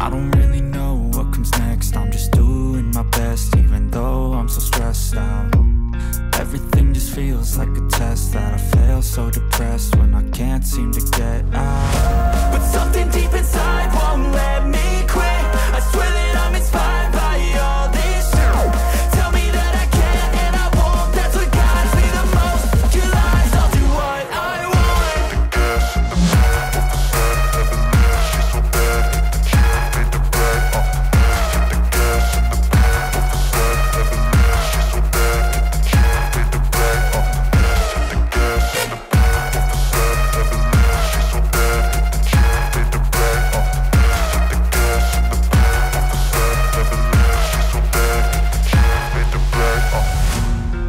I don't really know what comes next. I'm just doing my best, even though I'm so stressed out. Everything just feels like a test that I fail, so depressed when I can't seem to get out. But something deep inside won't let me quit. I swear that I'm inspired by all this shit. Tell me that I can and I won't. That's what guides me the most. Your lies, I'll do what I want.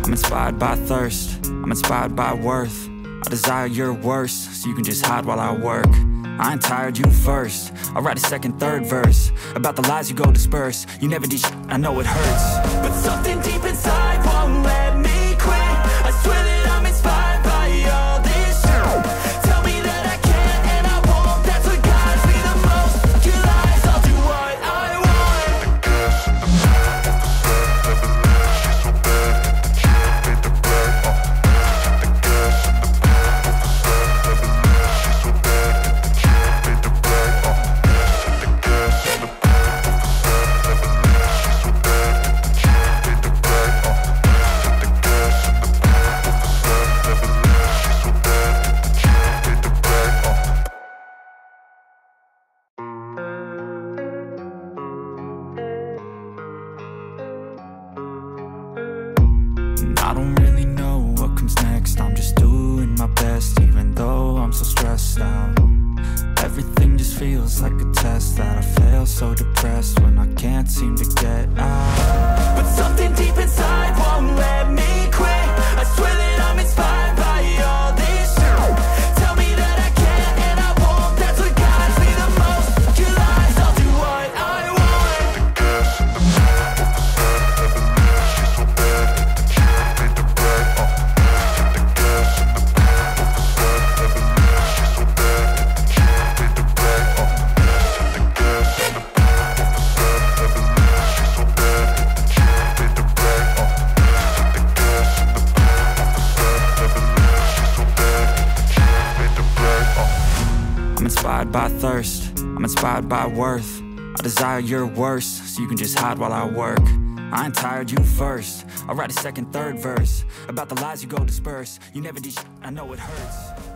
I'm inspired by thirst, I'm inspired by worth. I desire your worst, so you can just hide while I work. I ain't tired, you first. I'll write a second, third verse about the lies you go disperse. You never did shit, I know it hurts. But something deep inside won't let me quit. I swear that I'm inspired by all this shit. Tell me that I can and I won't. That's what guides me the most. Your lies, I'll do what I want. I don't really know what comes next. I'm just doing my best, even though I'm so stressed out. Everything just feels like a test that I fail, so depressed when I can't seem to get out. But something deep inside won't let me quit. I swear that I'm inspired by all this shit. Tell me that I can and I won't. That's what guides me the most. Your lies, I'll do what I want. I'm inspired by thirst, I'm inspired by worth. I desire your worst, so you can just hide while I work. I ain't tired, you first. I'll write a second, third verse about the lies you go disperse. You never did shit, I know it hurts.